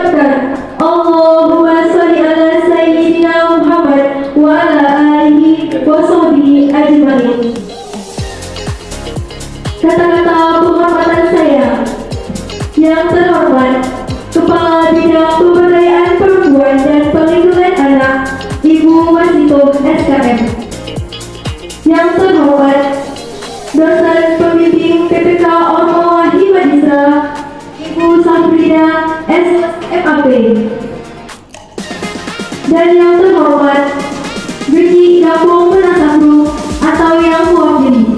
mengucapkan Allahumma sholli ala sayyidina Muhammad wa ala alihi wa sahbihi ajmain. Kata-kata penghormatan saya yang terhormat Kepala Bidang Pemberdayaan Perempuan dan Perlindungan Anak Ibu Masito SKM. Yang terhormat Dosen Pembimbing PPK Ormo Himadisra Ibu Safrina SMAP. Dan yang terhormat Brigi Gabung Menasakru atau yang mewakili.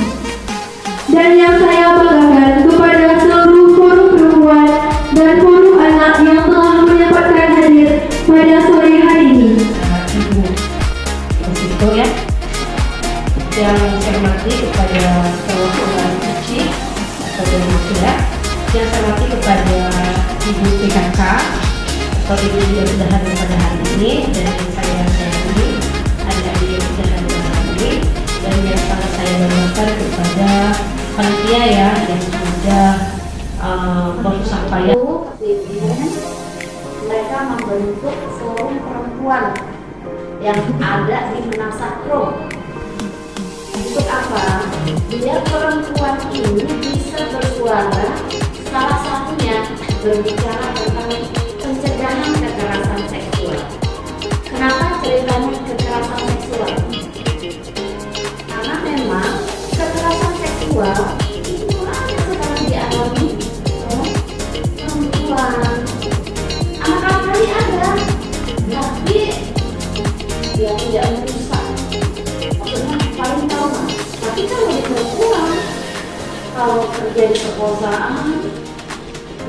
Dan yang saya banggakan kepada seluruh forum perempuan dan forum anak yang telah menyempatkan hadir pada sore hari ini. Ibu Masito ya, yang saya hormati kepada perwakilan Suci atau Demokrasia, yang saya hormati kepada Ibu PKK atau Ibu yang sudah hadir pada hari ini, dan saya sayangi adik-adik yang sudah hadir pada hari ini, dan yang sangat saya banggakan kepada panitia ya yang sudah bersusah payah. Mereka membentuk forum perempuan yang ada di Menasakro. Untuk apa? Biar perempuan ini bisa bersuara, salah satunya berbicara tentang pencegahan kekerasan seksual. Kenapa ceritanya kekerasan seksual? Karena memang kekerasan seksual itu ada sekarang dialami perempuan. Anak-anak kali ada, tapi dia tidak merusak. Maksudnya paling trauma. Tapi kalau di perempuan, kalau terjadi perkosaan,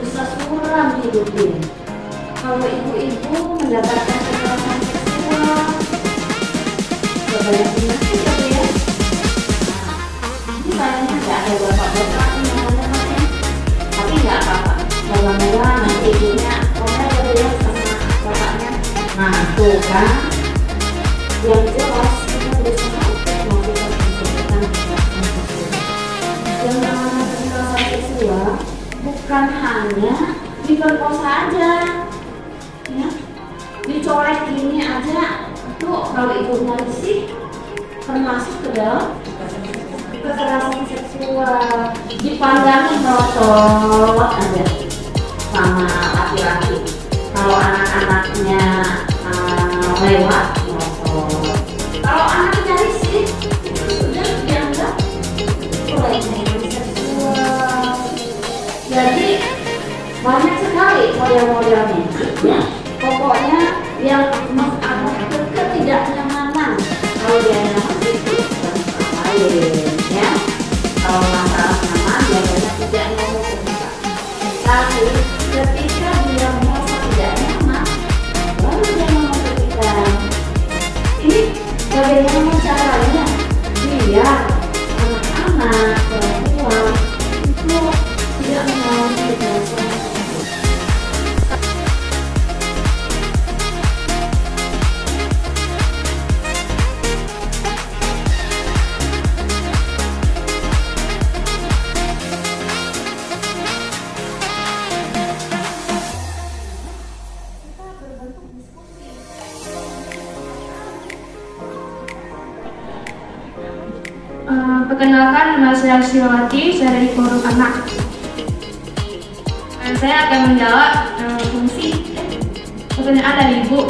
bisa suram hidupnya. Kalau ibu-ibu mendapatkan kekerasan seksual, banyak penyakit gitu ya. Ini sayangnya nggak ada bapak-bapaknya, tapi nggak apa-apa. Moga-moga nanti ibunya ngomel gitu ya sama bapaknya. Nah tuh kan, yang jelas kita berusaha untuk melakukan kekerasan seksual. Yang namanya kekerasan seksual bukan hanya diperkosa aja, ya, dicolek ini aja. Tuh kalau ibunya risih termasuk ke dalam kekerasan seksual. Dipandangin melotot aja sama laki-laki. Kalau anak-anaknya lewat melotot. Kalau anaknya risih itu sudah dianggap pelecehan seksual. Jadi banyak sekali model-modelnya. Ya, pokoknya yang ada ketidaknyamanan. Kalau dia nyaman itu bukan lain ya. Kalau masalah nyaman biasanya tidak ngomong terbuka. Tapi ketika dia merasa tidak nyaman, baru dia ngomong ke kita. Ini bagaimana caranya biar anak-anak perempuan itu tidak mengalami kekerasan. Perkenalkan, nama saya Silawati, saya dari Forum Anak. Dan saya akan menjawab fungsi pertanyaan dari Ibu.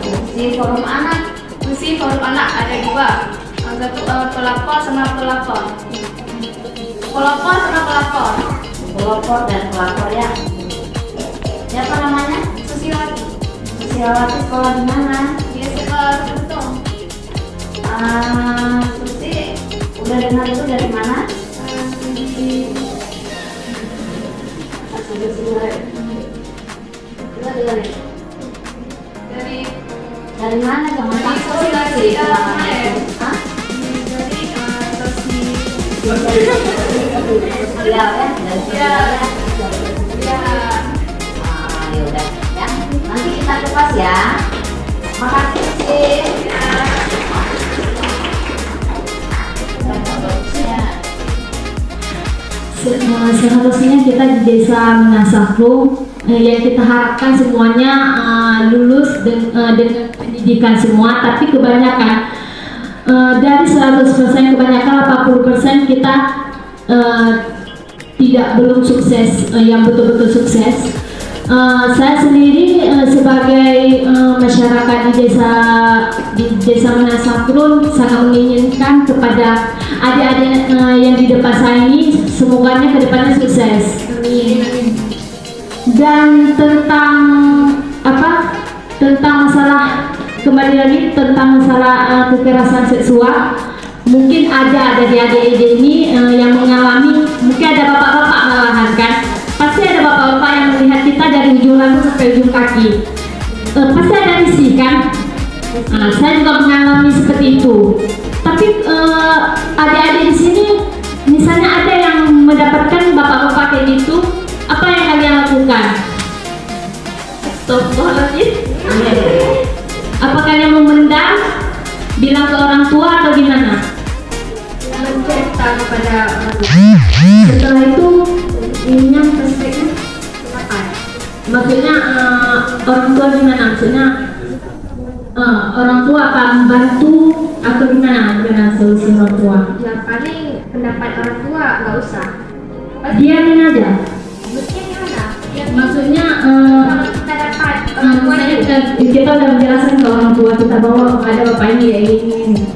Fungsi Forum Anak. Fungsi Forum Anak ada dua, satu pelapor sama pelapor. Pelapor sama pelapor. Pelapor dan pelapor ya. Siapa namanya? Susiwati. Susiwati sekolah di mana? Dia sekolah Betung. Susi udah dengar itu dari mana? Dari mana? Jangan takut sih. Hah? Dari Sosi. Iya ya, dari Ya. Yaudah ya. Nanti kita kupas ya. Makasih sih. Seharusnya kita di desa Menasakro yang kita harapkan semuanya lulus dengan pendidikan semua, tapi kebanyakan dari 100% kebanyakan 80% kita belum sukses, yang betul-betul sukses. Saya sendiri sebagai masyarakat di desa Menasakrun sangat menginginkan kepada adik-adik yang di depan saya ini semoganya kedepannya sukses. Dan tentang masalah, kembali lagi tentang masalah kekerasan seksual, mungkin ada adik-adik ini yang mengalami, mungkin ada bapak-bapak malahan kan. Pasti ada bapak-bapak yang melihat kita dari ujung rambut sampai ujung kaki. Pasti ada risih kan? Saya juga mengalami seperti itu. Tapi adik-adik di sini, misalnya ada yang mendapatkan bapak-bapak kayak gitu, apa yang kalian lakukan? Astagfirullahaladzim. Apa kalian memendam, bilang ke orang tua atau gimana? Mencerita kepada orang tua. Setelah itu ininya perspektif Apa? maksudnya orang tua gimana, maksudnya orang tua akan membantu atau gimana solusi orang tua? Ya paling pendapat orang tua nggak usah. Diamin aja. Maksudnya gimana? Maksudnya Kalau kita dapat orang tua misalnya itu kita udah menjelaskan ke orang tua kita bahwa ada bapak ini kayak gini.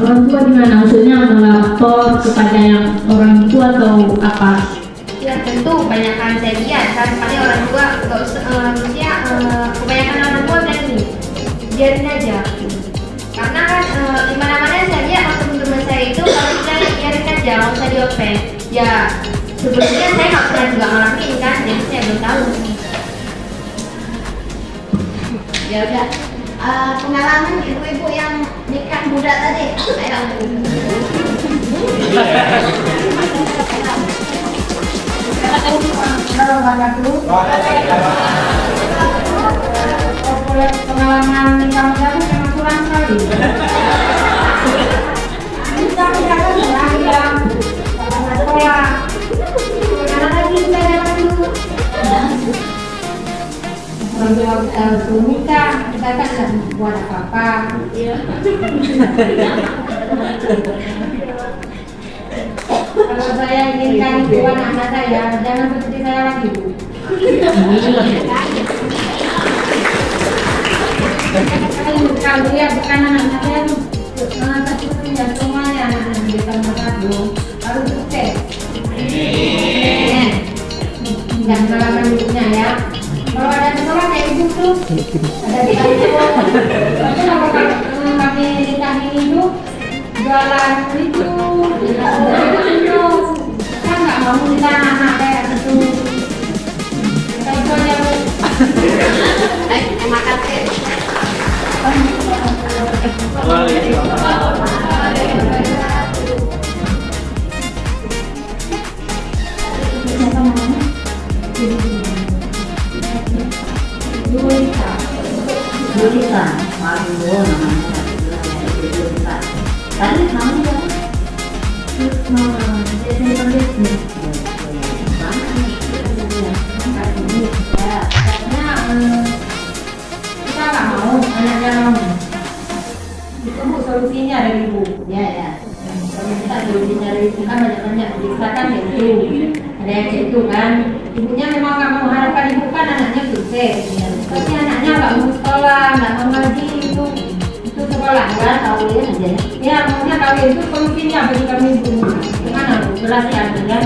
Orang tua gimana? Maksudnya melapor kepada yang orang tua atau apa? ya tentu kebanyakan saya lihat kan paling orang tua nggak usah maksudnya kebanyakan orang tua bilang gini, biarin aja. Karena kan di mana-mana saya lihat teman-teman saya itu kalau kita biarin aja, nggak usah diopen. Ya sebelumnya saya nggak pernah juga ngalamin kan, jadi saya belum tahu. Ya udah. Pengalaman ibu-ibu yang nikah muda tadi. Ayo. Pengalaman nikah muda itu memang kurang sekali. Kita tidak kan yang sekolah. Karena lagi kita jalan dulu. Kalau belum nikah, kita kan nggak buat apa-apa. Kalau saya inginkan itu anak saya, jangan seperti saya lagi, Bu. Kalau dia bukan anak saya, satu-satunya semuanya anak yang di desa Menasakrun harus sukses. Dan pengalaman hidupnya ya. Kalau ada sekolah kayak ibu tuh, ada di kampung. Tapi kalau kami nikah ini tuh jualan itu, kan nggak mau nikah anak kayak gitu. Kita itu aja Bu. Terima kasih. Julita, Mario namanya. Julita. Tadi kamu siapa? Kita nggak mau anaknya mau. Itu Bu solusinya dari Ibu. Ya. Kalau kita solusinya dari Ibu kan banyak-banyak. Kita kan ya itu ada yang kayak itu kan. Ibunya memang nggak mau harapkan ibu kan anaknya sukses. Tapi anaknya nggak mau sekolah, nggak mau ngaji itu sekolah kan. Kawin aja. Ya maunya kawin itu solusinya bagi kami Ibu. Gimana Bu? Jelas ya artinya.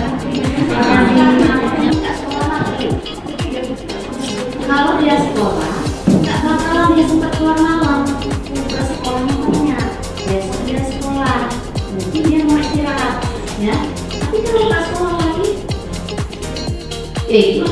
Kalau dia sekolah, nggak bakalan dia sempat keluar malam. Ke sekolahnya banyak. Besok dia sekolah, mungkin dia mau istirahat, ya. Tapi kalau nggak sekolah lagi, itu